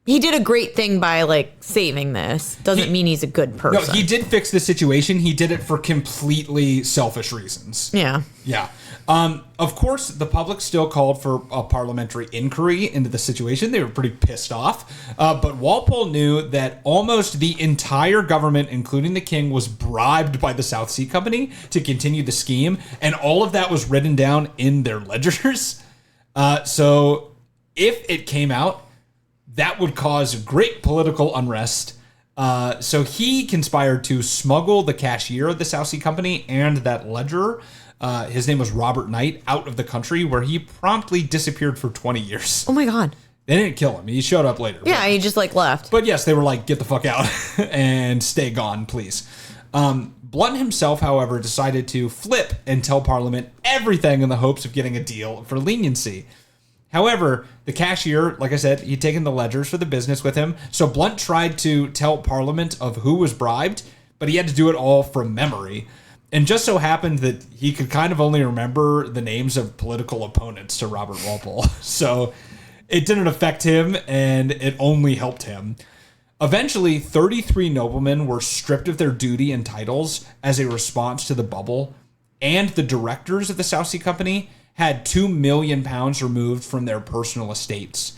He did a great thing by saving this. Doesn't mean he's a good person. No, he did fix the situation. He did it for completely selfish reasons. Yeah. Yeah. Of course, the public still called for a parliamentary inquiry into the situation. They were pretty pissed off. But Walpole knew that almost the entire government, including the king, was bribed by the South Sea Company to continue the scheme. And all of that was written down in their ledgers. So if it came out, that would cause great political unrest. So he conspired to smuggle the cashier of the South Sea Company and that ledger, his name was Robert Knight, out of the country, where he promptly disappeared for 20 years. Oh my God. They didn't kill him. He showed up later. Yeah, he just left. But yes, they were get the fuck out and stay gone, please. Blunt himself, however, decided to flip and tell Parliament everything in the hopes of getting a deal for leniency. However, the cashier, like I said, he'd taken the ledgers for the business with him. So Blunt tried to tell Parliament of who was bribed, but he had to do it all from memory. And just so happened that he could kind of only remember the names of political opponents to Robert Walpole. So it didn't affect him, and it only helped him. Eventually, 33 noblemen were stripped of their duty and titles as a response to the bubble, and the directors of the South Sea Company had £2 million removed from their personal estates.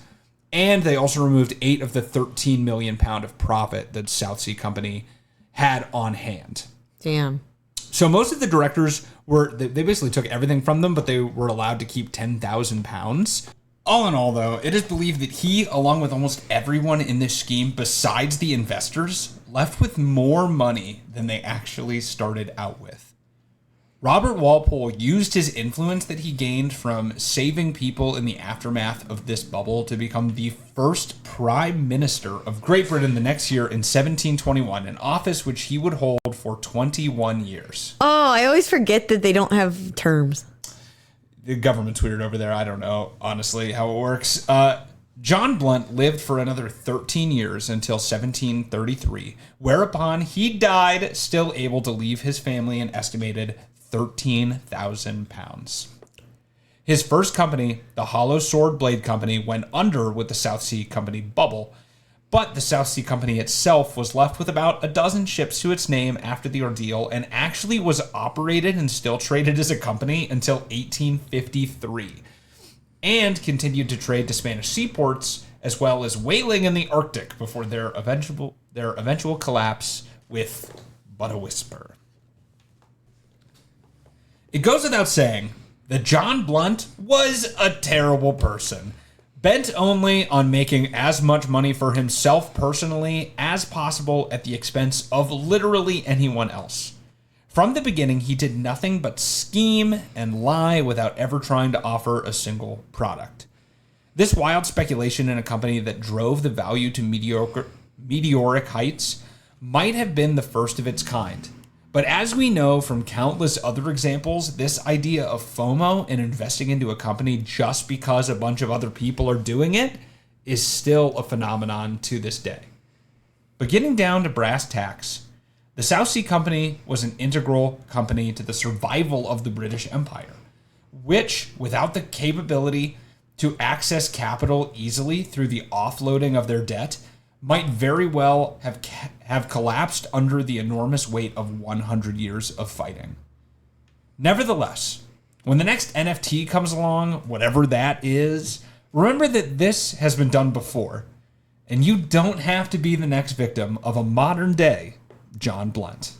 And they also removed 8 of the £13 million of profit that South Sea Company had on hand. Damn. So most of the directors they basically took everything from them, but they were allowed to keep 10,000 pounds. All in all, though, it is believed that he, along with almost everyone in this scheme besides the investors, left with more money than they actually started out with. Robert Walpole used his influence that he gained from saving people in the aftermath of this bubble to become the first Prime Minister of Great Britain the next year in 1721, an office which he would hold for 21 years. Oh, I always forget that they don't have terms. The government's weird over there. I don't know, honestly, how it works. John Blunt lived for another 13 years until 1733, whereupon he died still able to leave his family an estimated 13,000 pounds. His first company, the Hollow Sword Blade Company, went under with the South Sea Company bubble, but the South Sea Company itself was left with about a dozen ships to its name after the ordeal and actually was operated and still traded as a company until 1853, and continued to trade to Spanish seaports as well as whaling in the Arctic before their eventual collapse with but a whisper. It goes without saying that John Blunt was a terrible person, bent only on making as much money for himself personally as possible at the expense of literally anyone else. From the beginning, he did nothing but scheme and lie without ever trying to offer a single product. This wild speculation in a company that drove the value to meteoric heights might have been the first of its kind. But as we know from countless other examples, this idea of FOMO and investing into a company just because a bunch of other people are doing it is still a phenomenon to this day. But getting down to brass tacks, the South Sea Company was an integral company to the survival of the British Empire, which, without the capability to access capital easily through the offloading of their debt, might very well have collapsed under the enormous weight of 100 years of fighting. Nevertheless, when the next NFT comes along, whatever that is, remember that this has been done before, and you don't have to be the next victim of a modern-day John Blunt.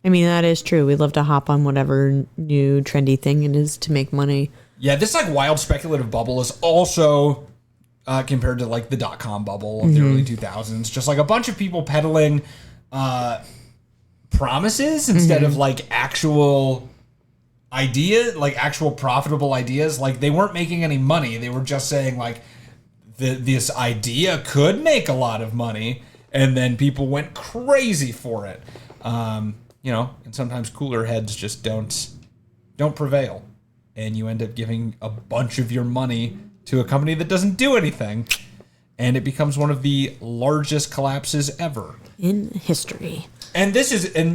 I mean, that is true. We love to hop on whatever new trendy thing it is to make money. Yeah, this like wild speculative bubble is also... compared to like the dot-com bubble of the early 2000s, just like a bunch of people peddling promises instead of like actual actual profitable ideas. Like they weren't making any money. They were just saying like this idea could make a lot of money, and then people went crazy for it. And sometimes cooler heads just don't prevail, and you end up giving a bunch of your money to a company that doesn't do anything, and it becomes one of the largest collapses ever in history. And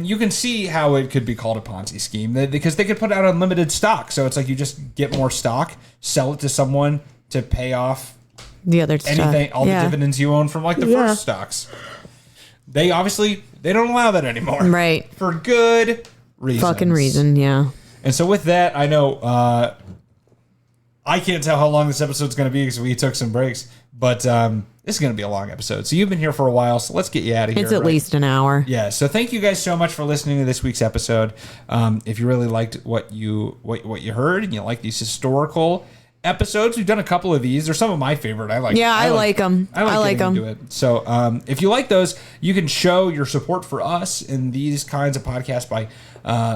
you can see how it could be called a Ponzi scheme because they could put out unlimited stock. So it's like you just get more stock, sell it to someone to pay off the other anything, all the dividends you own from like the first stocks. They don't allow that anymore, right? For good reasons. Fucking reason, yeah. And so with that, I know. I can't tell how long this episode's going to be because we took some breaks, but this is going to be a long episode. So you've been here for a while, so let's get you out of here. It's at least an hour. Yeah. So thank you guys so much for listening to this week's episode. If you really liked what you heard and you like these historical episodes, we've done a couple of these. They're some of my favorite. I like them. I like them. So if you like those, you can show your support for us in these kinds of podcasts by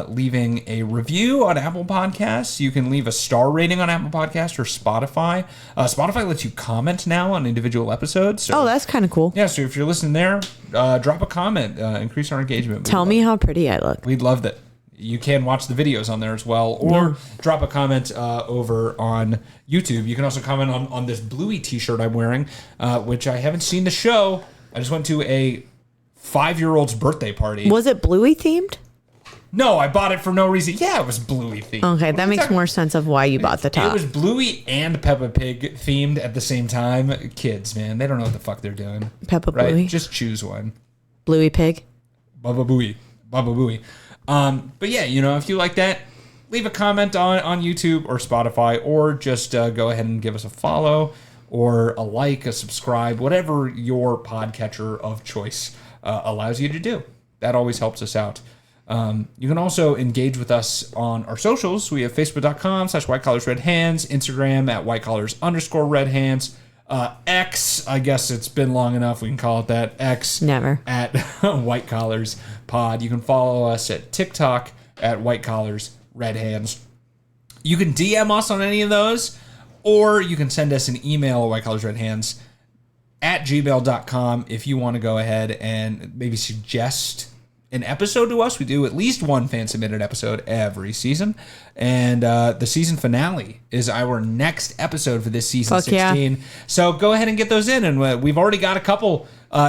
leaving a review on Apple Podcasts. You can leave a star rating on Apple Podcasts or Spotify. Spotify lets you comment now on individual episodes. So, that's kind of cool. Yeah, so if you're listening there, drop a comment, increase our engagement. Tell me how pretty I look. We'd love that. You can watch the videos on there as well, or drop a comment over on YouTube. You can also comment on this Bluey t-shirt I'm wearing, which I haven't seen the show. I just went to a 5-year-old's birthday party. Was it Bluey themed? No, I bought it for no reason. Yeah, it was Bluey themed. Okay, that makes more sense of why you bought the top. It was Bluey and Peppa Pig themed at the same time. Kids, man, they don't know what the fuck they're doing. Peppa Bluey? Just choose one. Bluey Pig? Baba Booey. But yeah, if you like that, leave a comment on YouTube or Spotify, or just go ahead and give us a follow or a like, a subscribe, whatever your podcatcher of choice allows you to do. That always helps us out. You can also engage with us on our socials. We have facebook.com/whitecollarsredhands, Instagram at whitecollars_redhands, X, I guess it's been long enough, we can call it that, X. Never. At White Collars Pod. You can follow us at TikTok at White Collars Red Hands. You can DM us on any of those, or you can send us an email at whitecollarsredhands@gmail.com if you want to go ahead and maybe suggest an episode to us. We do at least one fan-submitted episode every season. And the season finale is our next episode for this season. Fuck 16. Yeah. So go ahead and get those in. And we've already got a couple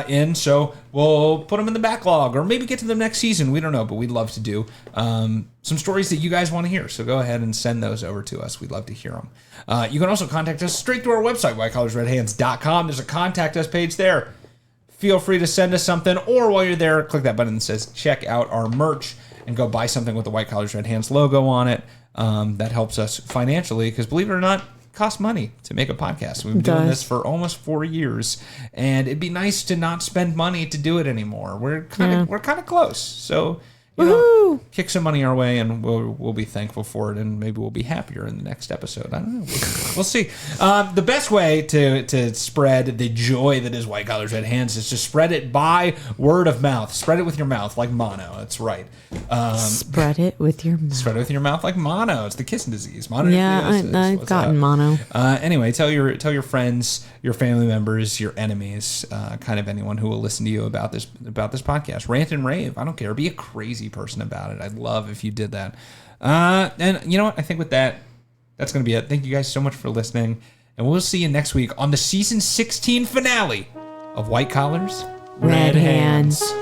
in, so we'll put them in the backlog or maybe get to them next season. We don't know, but we'd love to do some stories that you guys want to hear. So go ahead and send those over to us. We'd love to hear them. You can also contact us straight through our website, whitecollarsredhands.com. There's a contact us page there. Feel free to send us something, or while you're there, click that button that says check out our merch and go buy something with the White Collars Red Hands logo on it. That helps us financially because, believe it or not, it costs money to make a podcast. We've been doing this for almost 4 years, and it'd be nice to not spend money to do it anymore. We're kind of close, so you know, kick some money our way, and we'll be thankful for it, and maybe we'll be happier in the next episode. I don't know. We'll see. The best way to spread the joy that is White Collars Red Hands is to spread it by word of mouth. Spread it with your mouth like mono. That's right. Spread it with your mouth. Spread it with your mouth like mono. It's the kissing disease. I've gotten mono. Anyway, tell your friends, your family members, your enemies, kind of anyone who will listen to you about this podcast. Rant and rave. I don't care. Be a crazy person about it. I'd love if you did that. And you know what? I think with that, that's going to be it. Thank you guys so much for listening, and we'll see you next week on the season 16 finale of White Collars Red Hands.